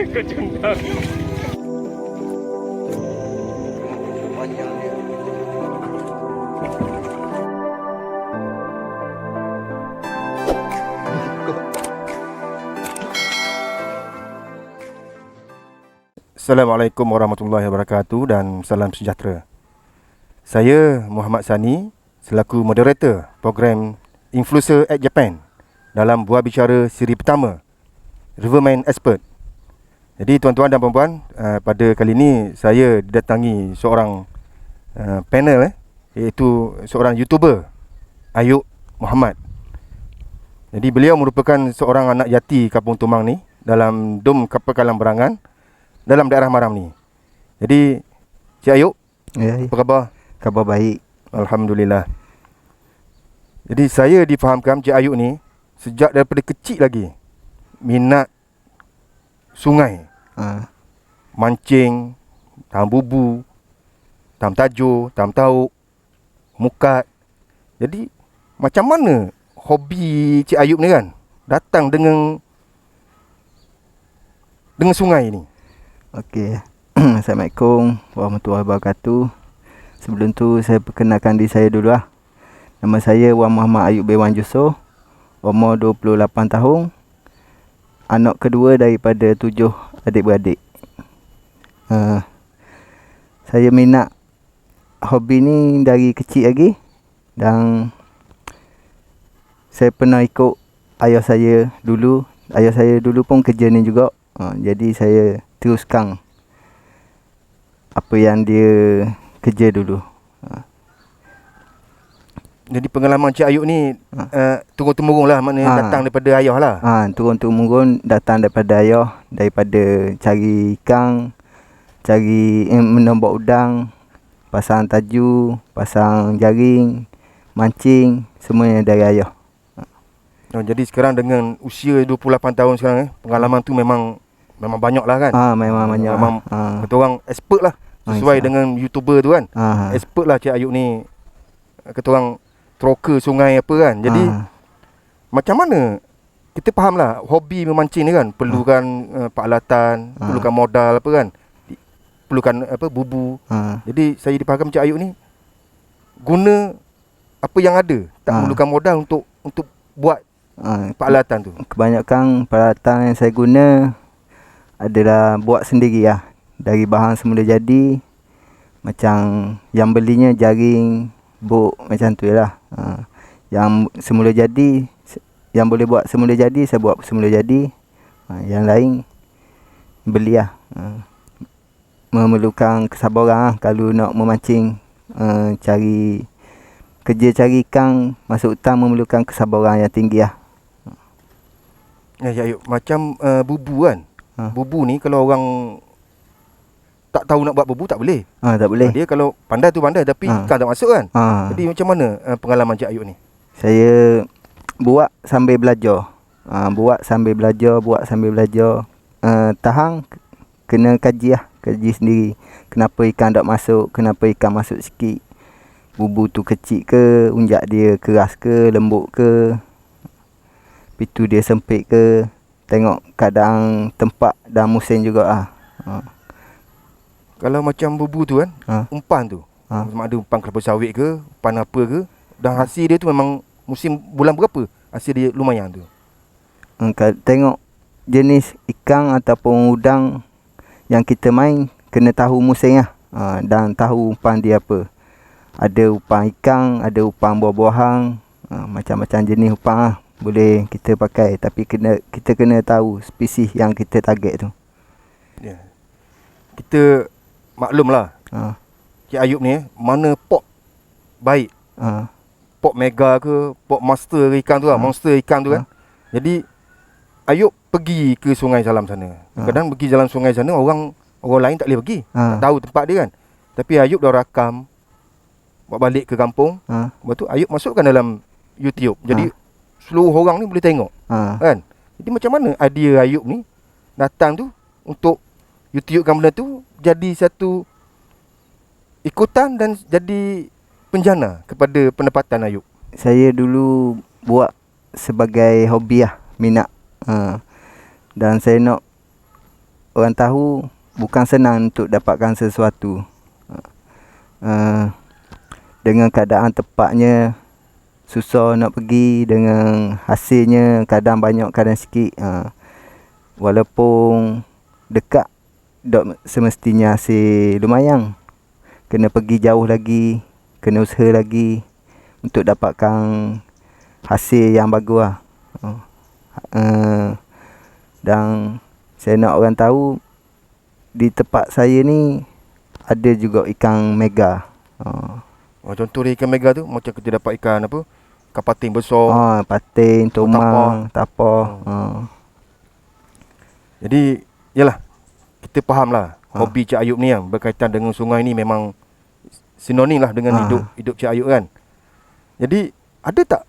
Kau cundang. Panjang dia. Assalamualaikum warahmatullahi wabarakatuh dan salam sejahtera. Saya Muhammad Sani selaku moderator program Influencer at Japan dalam Buah Bicara siri pertama Riverman Expert. Jadi tuan-tuan dan puan-puan, pada kali ini saya didatangi seorang panel iaitu seorang YouTuber Ayub Muhammad. Jadi beliau merupakan seorang anak jati Kampung Tumang ni dalam Dom Kapal Kalang Berangan dalam daerah Maram ni. Jadi Cik Ayub, Ya, apa khabar? khabar baik. Alhamdulillah. Jadi saya difahamkan Cik Ayub ni sejak daripada kecil lagi minat sungai, mancing, tam bubu, tam tajur, tam tauk, mukat. Jadi macam mana hobi Cik Ayub ni kan datang dengan sungai ni? Okey. Assalamualaikum warahmatullahi wabarakatuh. Sebelum tu saya perkenalkan diri saya dulu lah. Nama saya Wan Muhammad Ayub Bewan Jusoh. Umur 28 tahun. Anak kedua daripada 7 adik-beradik. Saya minat hobi ni dari kecil lagi. Dan saya pernah ikut ayah saya dulu. Ayah saya dulu pun kerja ni juga. Jadi saya teruskan apa yang dia kerja dulu. Jadi pengalaman Cik Ayub ni turun-temurun lah, maknanya datang daripada ayah lah. Turun-temurun datang daripada ayah, daripada cari ikan, cari menembak udang, pasang taju, pasang jaring, mancing, semuanya dari ayah. Jadi sekarang dengan usia 28 tahun sekarang pengalaman tu memang banyak lah kan. Memang banyak. Memang kata orang expert lah. Sesuai dengan YouTuber tu kan. Expert lah Cik Ayub ni. Kata orang troker sungai apa kan. Jadi macam mana kita faham lah hobi memancing ni kan perlukan peralatan, perlukan modal apa kan, perlukan apa bubu. Jadi saya difahamkan Cik Ayub ni guna apa yang ada, tak memerlukan modal untuk buat peralatan tu. Kebanyakan peralatan yang saya guna adalah buat sendiri lah. Dari bahan semula jadi. Macam yang belinya jaring, buk, macam tu lah. Yang semula jadi, yang boleh buat semula jadi, saya buat semula jadi. Yang lain beli lah. Memerlukan kesabaran lah kalau nak memancing. Kerja cari ikan masuk hutan memerlukan kesabaran yang tinggi lah. Ya Ayub, macam bubu kan. Bubu ni kalau orang tak tahu nak buat bubu tak boleh. Tak boleh. Dia kalau pandai tu pandai tapi ikan tak masuk kan. Jadi macam mana pengalaman Cik Ayub ni? Saya buat sambil belajar. Buat sambil belajar. Tahan kena kaji lah. Kaji sendiri. Kenapa ikan tak masuk, kenapa ikan masuk sikit. Bubu tu kecil ke, unjak dia keras ke, lembut ke, pitu dia sempit ke. Tengok keadaan tempat dan musim juga lah. Kalau macam bubu tu kan, umpan tu, sama ada umpan kelapa sawit ke, umpan apa ke, dan hasil dia tu memang musim bulan berapa hasil dia lumayan tu? Tengok jenis ikan ataupun udang yang kita main, kena tahu musim lah. Dan tahu umpan dia apa. Ada umpan ikan, ada umpan buah-buahan, macam-macam jenis umpan lah boleh kita pakai. Tapi kita kena tahu spesies yang kita target tu. Ya. Kita maklum lah Cik Ayub ni mana pot baik, pot mega ke, pot master ke ikan tu lah, monster ikan tu kan. Jadi Ayub pergi ke Sungai Salam sana. Kadang pergi jalan sungai sana orang lain tak boleh pergi, tak tahu tempat dia kan. Tapi Ayub dah rakam, bawa balik ke kampung. Lepas tu Ayub masukkan dalam YouTube. Jadi seluruh orang ni boleh tengok kan. Jadi macam mana idea Ayub ni datang tu untuk YouTubekan benda tu jadi satu ikutan dan jadi penjana kepada pendapatan Ayub? Saya dulu buat sebagai hobi lah, minat. Dan saya nak orang tahu bukan senang untuk dapatkan sesuatu. Dengan keadaan tepatnya susah nak pergi, dengan hasilnya kadang banyak kadang sikit. Walaupun dekat dok semestinya hasil lumayan, kena pergi jauh lagi, kena usaha lagi untuk dapatkan hasil yang bagus lah. Dan saya nak orang tahu di tempat saya ni ada juga ikan mega. Contoh dia ikan mega tu macam kita dapat ikan apa? Ikan patin besar. Patin, tomang, tapah. Jadi yalah, kita faham lah hobi Cik Ayub ni yang berkaitan dengan sungai ni memang sinonim lah dengan hidup Cik Ayub kan. Jadi ada tak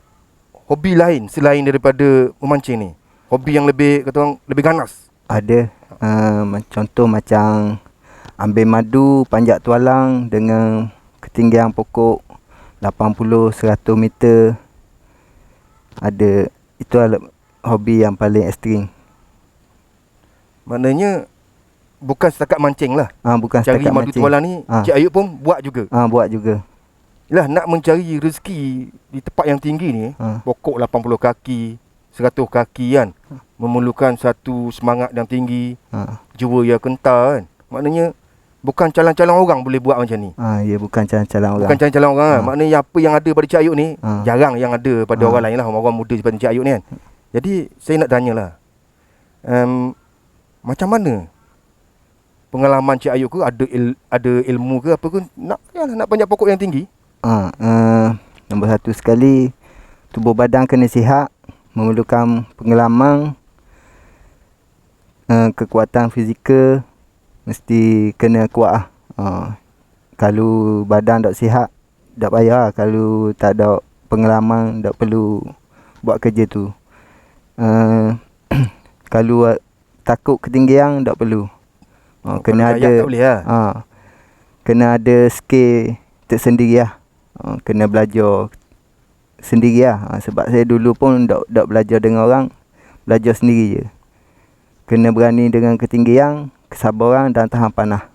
hobi lain selain daripada memancing ni? Hobi yang lebih kata orang lebih ganas? Ada. Contoh macam ambil madu panjat tualang dengan ketinggian pokok 80-100 meter. Ada. Itu adalah hobi yang paling ekstrim. Maknanya bukan setakat mancing lah. Bukan cari setakat madu mancing. tualang ni Cik Ayub pun buat juga. Buat juga. Yalah, nak mencari rezeki di tempat yang tinggi ni, pokok 80 kaki, 100 kaki kan, memerlukan satu semangat yang tinggi, jiwa yang kental kan. Maknanya bukan calon-calon orang boleh buat macam ni. Ya, bukan calon-calon orang. Bukan calon-calon orang kan. Maknanya apa yang ada pada Cik Ayub ni jarang yang ada pada orang lain lah, orang muda seperti Cik Ayub ni kan. Jadi saya nak tanyalah, macam mana pengalaman Cik Ayub ke, ada ilmu ke apa ke nak panjat pokok yang tinggi? Nombor satu sekali, tubuh badan kena sihat, memerlukan pengalaman, kekuatan fizikal mesti kena kuat lah. Kalau badan tak sihat, tak payah lah. Kalau tak ada pengalaman, tak perlu buat kerja tu. Kalau takut ketinggian, tak perlu. Kena ada tak boleh lah. Kena ada skill tersendiri lah. Kena belajar sendiri lah. Sebab saya dulu pun tak belajar dengan orang, belajar sendiri je. Kena berani dengan ketinggian, kesabaran dan tahan panah.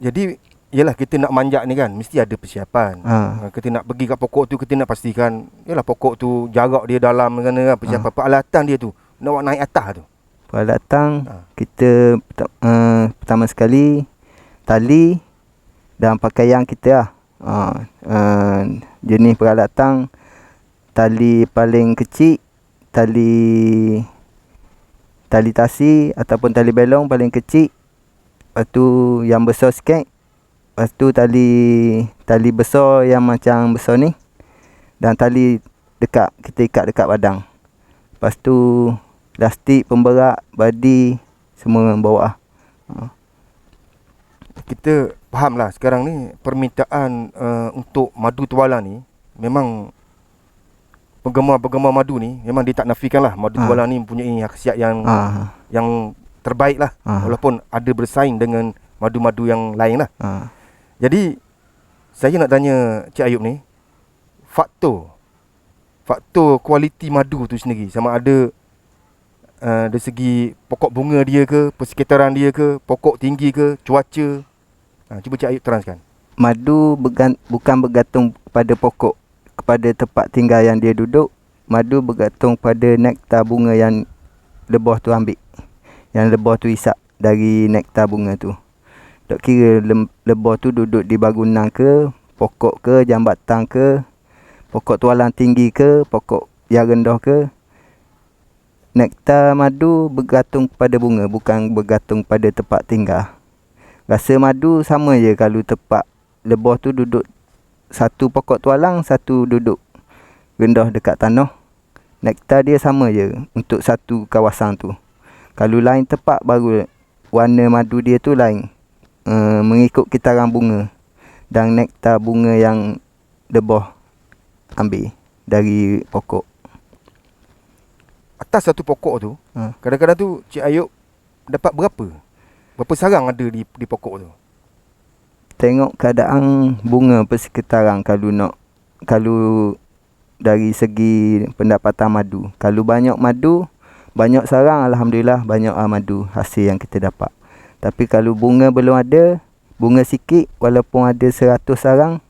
Jadi yalah, kita nak manjat ni kan mesti ada persiapan. Kita nak pergi kat pokok tu, kita nak pastikan yalah pokok tu jarak dia dalam kan, persiapan peralatan dia tu nak naik atas tu. Peralatan kita pertama sekali tali dan pakaian kita lah. Jenis peralatan, tali paling kecil, tali tasi ataupun tali belong paling kecil. Lepas tu yang besar sikit. Lepas tu tali besar yang macam besar ni. Dan tali kita ikat dekat badan. Lepas tu plastik, pemberat, badi semua bawa. Kita faham lah sekarang ni permintaan untuk madu tualang ni memang penggemar-penggemar madu ni memang dia tak nafikan lah madu tualang ni mempunyai khasiat yang terbaik lah, walaupun ada bersaing dengan madu-madu yang lain lah. Jadi saya nak tanya Cik Ayub ni, faktor kualiti madu tu sendiri, sama ada dari segi pokok bunga dia ke, persekitaran dia ke, pokok tinggi ke, cuaca. Cuba Cik Ayub terangkan. Madu bukan bergantung pada pokok, kepada tempat tinggal yang dia duduk. Madu bergantung pada nektar bunga yang lebah tu ambil, yang lebah tu isap dari nektar bunga tu. Tak kira lebah tu duduk di bangunan ke, pokok ke, jambatan ke, pokok tualang tinggi ke, pokok yang rendah ke. Nektar madu bergantung pada bunga, bukan bergantung pada tempat tinggal. Rasa madu sama je kalau tempat lebah tu duduk satu pokok tualang, satu duduk rendah dekat tanah. Nektar dia sama je untuk satu kawasan tu. Kalau lain tempat baru warna madu dia tu lain, mengikut kitaran bunga dan nektar bunga yang lebah ambil dari pokok. Atas satu pokok tu, kadang-kadang tu Cik Ayub dapat berapa sarang ada di pokok tu? Tengok keadaan bunga persekitaran. Kalau dari segi pendapatan madu, kalau banyak madu, banyak sarang, alhamdulillah banyak madu hasil yang kita dapat. Tapi kalau bunga belum ada, bunga sikit, walaupun ada 100 sarang,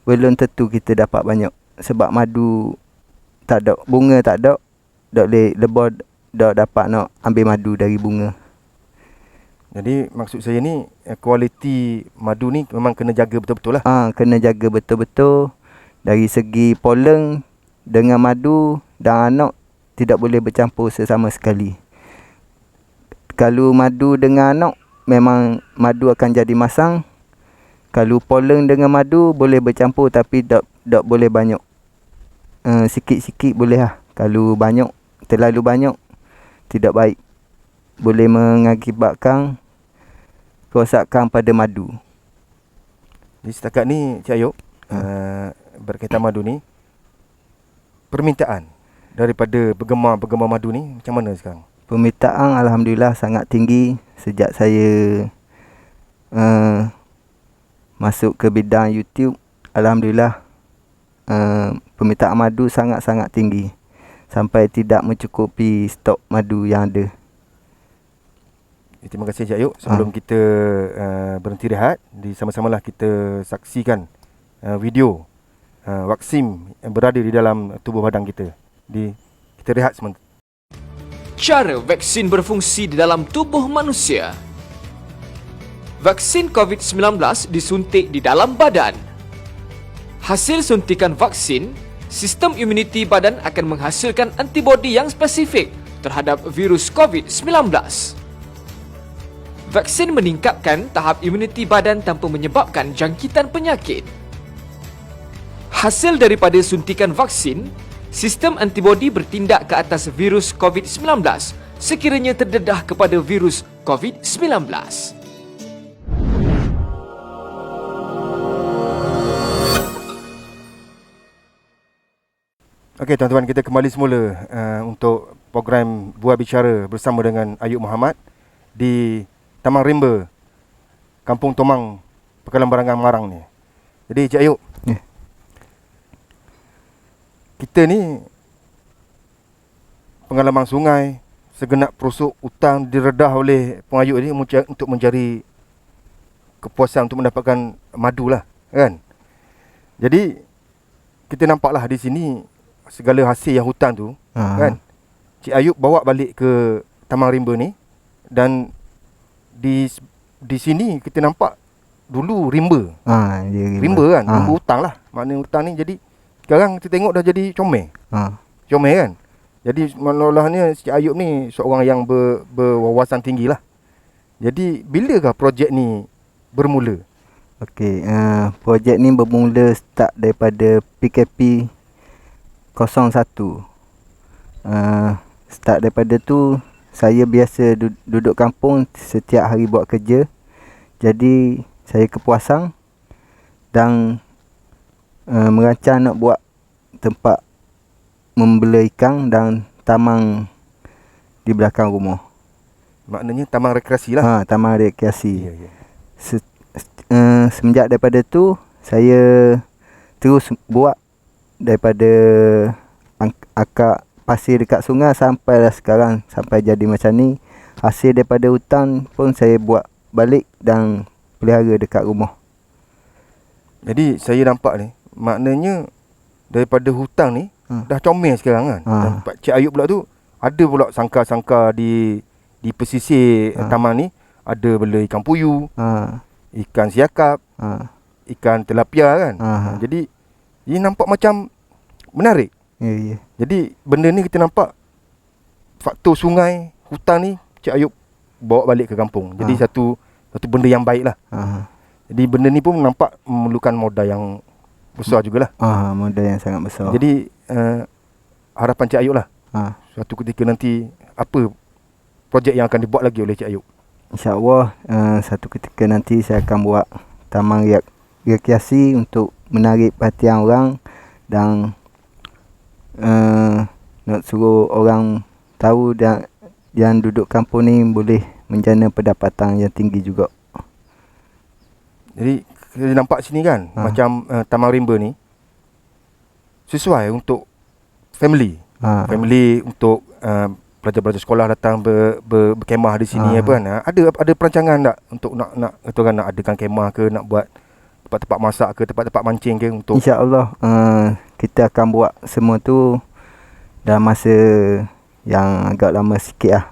belum tentu kita dapat banyak. Sebab madu tak ada, bunga tak ada, tak boleh lebah, tak dapat nak ambil madu dari bunga. Jadi maksud saya ni kualiti madu ni memang kena jaga betul-betul lah. Kena jaga betul-betul. Dari segi pollen dengan madu dan anak tidak boleh bercampur sesama sekali. Kalau madu dengan anak, memang madu akan jadi masam. Kalau pollen dengan madu boleh bercampur tapi tak boleh banyak. Sikit-sikit boleh lah. Kalau banyak, terlalu banyak, tidak baik. Boleh mengakibatkan kerosakan pada madu. Jadi setakat ni Cik Ayub, berkaitan madu ni, permintaan daripada penggemar madu ni macam mana sekarang? Permintaan alhamdulillah sangat tinggi sejak saya masuk ke bidang YouTube. Alhamdulillah permintaan madu sangat-sangat tinggi sampai tidak mencukupi stok madu yang ada. Terima kasih Cik Ayub. Sebelum kita berhenti rehat, sama-samalah kita saksikan video vaksin yang berada di dalam tubuh badan kita. Kita rehat sebentar. Cara vaksin berfungsi di dalam tubuh manusia. Vaksin COVID-19 disuntik di dalam badan. Hasil suntikan vaksin, sistem imuniti badan akan menghasilkan antibodi yang spesifik terhadap virus COVID-19. Vaksin meningkatkan tahap imuniti badan tanpa menyebabkan jangkitan penyakit. Hasil daripada suntikan vaksin, sistem antibodi bertindak ke atas virus COVID-19 sekiranya terdedah kepada virus COVID-19. Okey tuan-tuan, kita kembali semula untuk program Buah Bicara bersama dengan Ayub Muhammad di Taman Rimba, Kampung Tomang, Pekalan Barangang, Marang ni. Jadi Cik Ayub, kita ni pengalaman sungai, segenap perusuk hutang diredah oleh pengayuk ni untuk mencari kepuasan, untuk mendapatkan madu lah, kan? Jadi kita nampaklah di sini segala hasil yang hutan tu, kan? Cik Ayub bawa balik ke Taman Rimba ni, dan di sini kita nampak dulu rimba. Rimba kan, rimba hutang lah. Maknanya hutang ni jadi sekarang kita tengok dah jadi comel. Comel kan. Jadi sebenarnya Cik Ayub ni seorang yang berwawasan tinggi lah. Jadi bilakah projek ni bermula? Okey, projek ni bermula start daripada PKP 01. Start daripada tu, saya biasa duduk kampung setiap hari buat kerja. Jadi saya kepuasan dan merancang nak buat tempat membela ikan dan taman di belakang rumah. Maknanya taman rekreasi lah. Taman rekreasi. Ya. Semenjak daripada tu, saya terus buat daripada akak pasir dekat sungai sampailah sekarang, sampai jadi macam ni. Hasil daripada hutan pun saya buat balik dan pelihara dekat rumah. Jadi saya nampak ni, maknanya daripada hutang ni dah comel sekarang kan. Dan Cik Ayub pula tu ada pula sangka-sangka di pesisir taman ni, ada bela ikan puyuh, ikan siakap, ikan tilapia kan. Jadi ini nampak macam menarik. Ya. Jadi benda ni kita nampak faktor sungai, hutan ni Cik Ayub bawa balik ke kampung. Jadi satu benda yang baik lah. Jadi benda ni pun nampak memerlukan modal yang besar jugalah. Modal yang sangat besar. Jadi harapan Cik Ayub lah, suatu ketika nanti apa projek yang akan dibuat lagi oleh Cik Ayub? InsyaAllah satu ketika nanti saya akan buat taman rekreasi untuk menarik perhatian orang dan nak suruh orang tahu dan yang duduk kampung ni boleh menjana pendapatan yang tinggi juga. Jadi kita nampak sini kan, macam Taman Rimba ni sesuai untuk family. Family untuk pelajar-pelajar sekolah datang berkemah di sini apa kan. Ada perancangan tak untuk nak kata orang nak adakan kemah ke, nak buat tempat-tempat masak ke, tempat-tempat mancing ke untuk InsyaAllah kita akan buat semua tu dalam masa yang agak lama sikit lah.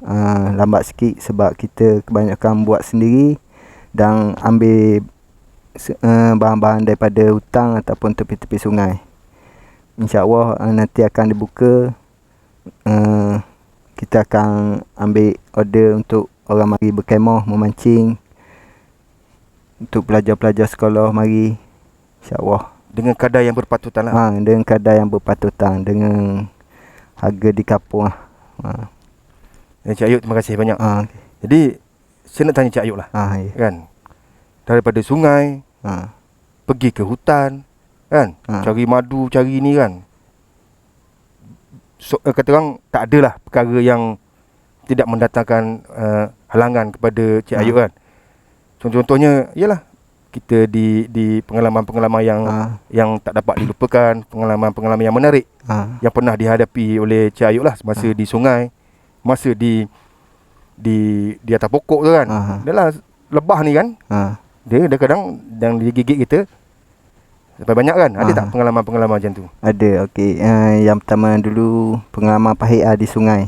Lambat sikit sebab kita kebanyakan buat sendiri dan ambil bahan-bahan daripada hutang ataupun tepi-tepi sungai. InsyaAllah nanti akan dibuka. Kita akan ambil order untuk orang mari berkemah, memancing, untuk pelajar-pelajar sekolah mari, InsyaAllah. dengan kadar yang berpatutan lah. Dengan kadar yang berpatutan, dengan harga di kampung lah. Cik Ayub, terima kasih banyak. Okay. Jadi saya nak tanya Cik Ayub lah. Ya. Kan, daripada sungai pergi ke hutan kan, cari madu, cari ni kan. Kata orang tak adalah perkara yang tidak mendatangkan halangan kepada Cik Ayub kan. Contohnya ialah kita di pengalaman-pengalaman yang tak dapat dilupakan, pengalaman-pengalaman yang menarik yang pernah dihadapi oleh Cik Ayub lah semasa di sungai, masa di atas pokok tu kan. Dia lah lebah ni kan. Dia kadang yang dia gigit kita sampai banyak kan. Ada tak pengalaman-pengalaman macam tu? Ada, okey. Yang pertama dulu pengalaman pahit di sungai.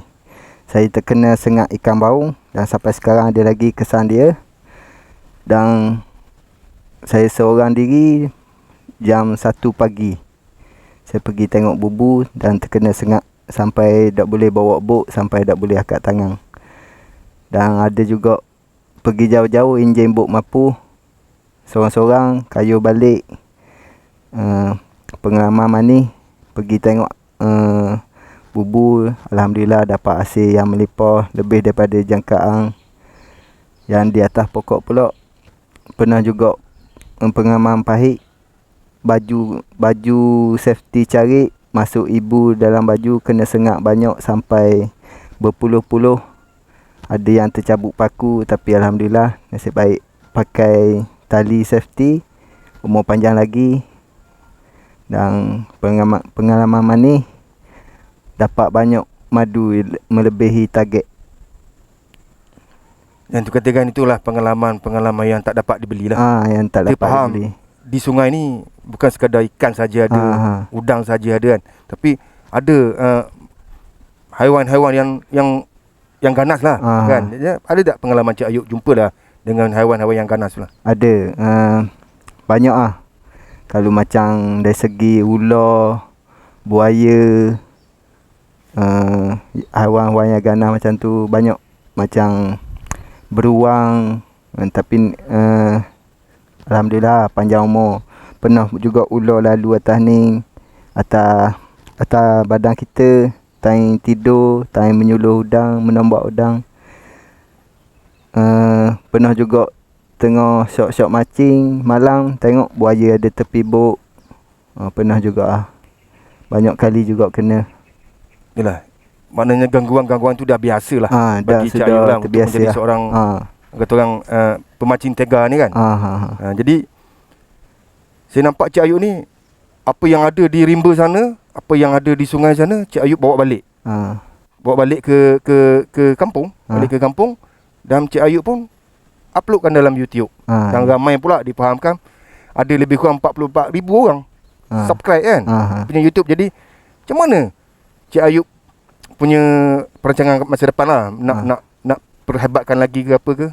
Saya terkena sengat ikan baung dan sampai sekarang ada lagi kesan dia. Dan saya seorang diri jam 1 pagi. Saya pergi tengok bubu dan terkena sengat sampai tak boleh bawa bot, sampai tak boleh angkat tangan. Dan ada juga pergi jauh-jauh enjin bot mampu. Seorang-seorang kayu balik. Pengalaman manis pergi tengok bubu, alhamdulillah dapat hasil yang melimpah lebih daripada jangkaan. Yang di atas pokok pula pernah juga pengalaman pahit, baju safety carik masuk ibu dalam baju kena sengat banyak sampai berpuluh-puluh. Ada yang tercabut paku, tapi alhamdulillah nasib baik pakai tali safety, umur panjang lagi. Dan pengalaman manis dapat banyak madu melebihi target. Dan tu katakan itulah pengalaman-pengalaman yang tak dapat dibeli lah. Yang tak Kita dapat faham dibeli. Di sungai ni bukan sekadar ikan saja ada, udang saja ada kan. Tapi ada haiwan-haiwan yang ganas lah kan. Ada tak pengalaman Cik Ayub jumpa lah dengan haiwan-haiwan yang ganas lah? Ada, banyak lah. Kalau macam dari segi ular, buaya, haiwan-haiwan yang ganas macam tu banyak. Macam beruang, tapi alhamdulillah panjang umur. Pernah juga ular lalu atas ni, atas badan kita, time tidur, time menyuluh udang, menambak udang. Pernah juga tengah syok-syok mancing malam, tengok buaya ada tepi bot. Pernah juga banyak kali juga kena. Yalah, maknanya gangguan-gangguan tu dah biasa lah bagi Cik sudah Ayub lah untuk terbiasa menjadi seorang kata orang pemancing tega ni kan. Jadi saya nampak Cik Ayub ni, apa yang ada di rimba sana, apa yang ada di sungai sana, Cik Ayub bawa balik. Bawa balik ke kampung, balik ke kampung, dan Cik Ayub pun uploadkan dalam YouTube. Dan ramai pula difahamkan, ada lebih kurang 44,000 orang subscribe kan punya YouTube. Jadi macam mana Cik Ayub punya perancangan masa depan lah, nak perhebatkan lagi ke apa ke?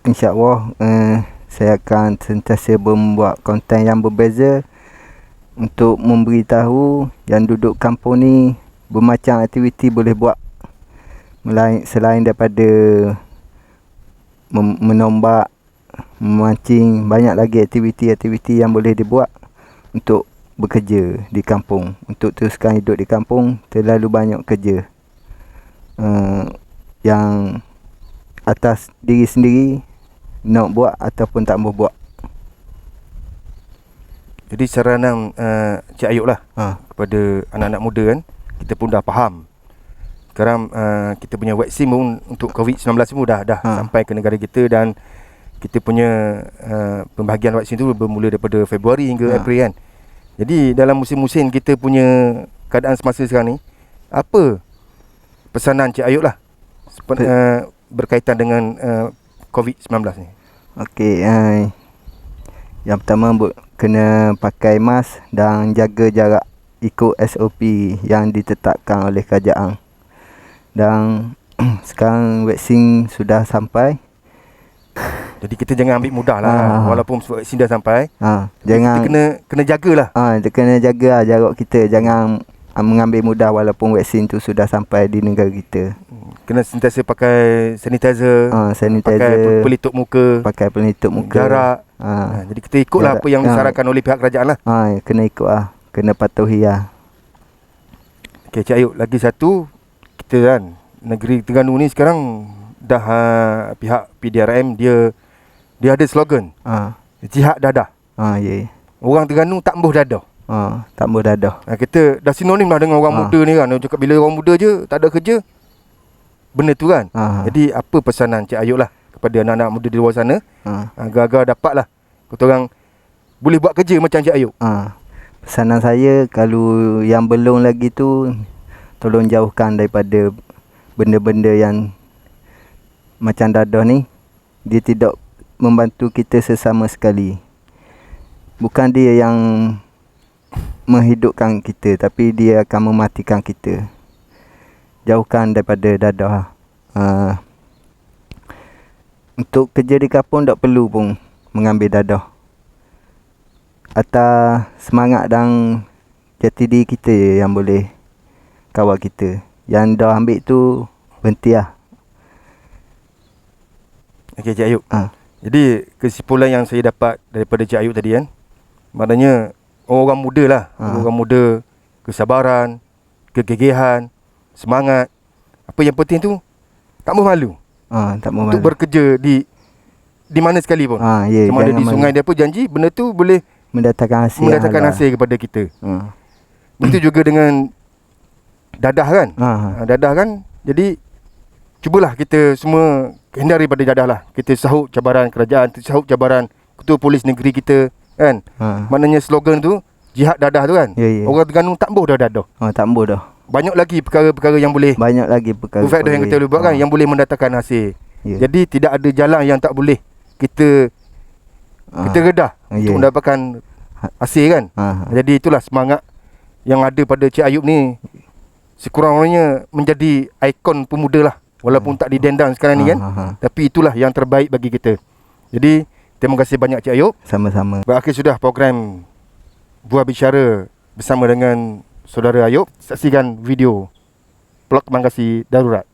InsyaAllah saya akan sentiasa membuat konten yang berbeza untuk memberitahu yang duduk kampung ni bermacam aktiviti boleh buat selain daripada menombak, memancing. Banyak lagi aktiviti-aktiviti yang boleh dibuat untuk bekerja di kampung. Untuk teruskan hidup di kampung, terlalu banyak kerja yang atas diri sendiri nak buat ataupun tak mau buat. Jadi saranan Cik Ayub lah kepada anak-anak muda kan, kita pun dah faham. Sekarang kita punya vaksin pun untuk COVID-19 pun dah sampai ke negara kita, dan kita punya pembahagian vaksin tu bermula daripada Februari hingga April kan. Jadi dalam musim-musim kita punya keadaan semasa sekarang ni, apa pesanan Cik Ayub lah berkaitan dengan COVID-19 ni. Okey, yang pertama kena pakai mask dan jaga jarak, ikut SOP yang ditetapkan oleh kerajaan. Dan sekarang vaksin sudah sampai. Jadi kita jangan ambil mudah lah, walaupun vaksin dah sampai. Jangan, kita kena jagalah. Kena jaga jarak kita, jangan mengambil mudah walaupun vaksin tu sudah sampai di negara kita. Kena sentiasa pakai sanitizer, pakai pelitup muka, jarak. Jadi kita ikutlah apa yang disarankan oleh pihak kerajaan lah. Kena ikut lah, kena patuhi lah. Okey Cik Ayub, lagi satu, kita kan negeri Terengganu ni sekarang dah pihak PDRM dia ada slogan, jihad dadah. Ya. Orang Terengganu tak embuh dadah. Tak embuh dadah. Kita dah sinonim lah dengan orang muda ni kan. Dia cakap bila orang muda je tak ada kerja, benda tu kan. Jadi apa pesanan Cik Ayub lah kepada anak-anak muda di luar sana, agar-agar dapatlah korang boleh buat kerja macam Cik Ayub. Pesanan saya, kalau yang belum lagi tu, tolong jauhkan daripada benda-benda yang macam dadah ni. Dia tidak membantu kita sesama sekali. Bukan dia yang menghidupkan kita, tapi dia akan mematikan kita. Jauhkan daripada dadah. Untuk kerja di kampung tak perlu pun mengambil dadah. Atas semangat dan jati diri kita je yang boleh kawal kita. Yang dah ambil tu berhenti lah. Okey Cik Ayub. Jadi kesimpulan yang saya dapat daripada Cik Ayub tadi kan, maknanya orang muda lah, orang muda, kesabaran, kegigihan, semangat. Apa yang penting tu, tak malu. Tak malu untuk bekerja di mana sekalipun. Sama ada di sungai dia apa, janji benda tu boleh mendatangkan hasil kepada kita. Begitu juga dengan dadah kan. Dadah kan. Jadi cubalah kita semua hindari pada dadah lah. Kita sahut cabaran kerajaan, kita sahut cabaran ketua polis negeri kita kan. Maknanya slogan tu jihad dadah tu kan. Orang Terengganu tak embuh dah dadah. Tak embuh dah. Banyak lagi perkara-perkara yang boleh, perfect yang kita boleh buat kan, yang boleh mendatangkan hasil. Jadi tidak ada jalan yang tak boleh kita redah untuk mendapatkan hasil kan. Jadi itulah semangat yang ada pada Cik Ayub ni, sekurang-kurangnya menjadi ikon pemuda lah, walaupun tak didendang sekarang ni kan. Tapi itulah yang terbaik bagi kita. Jadi terima kasih banyak Cik Ayub. Sama-sama. Berakhir sudah program Buah Bicara bersama dengan Saudara Ayub. Saksikan video Blok Mangkasi Darurat.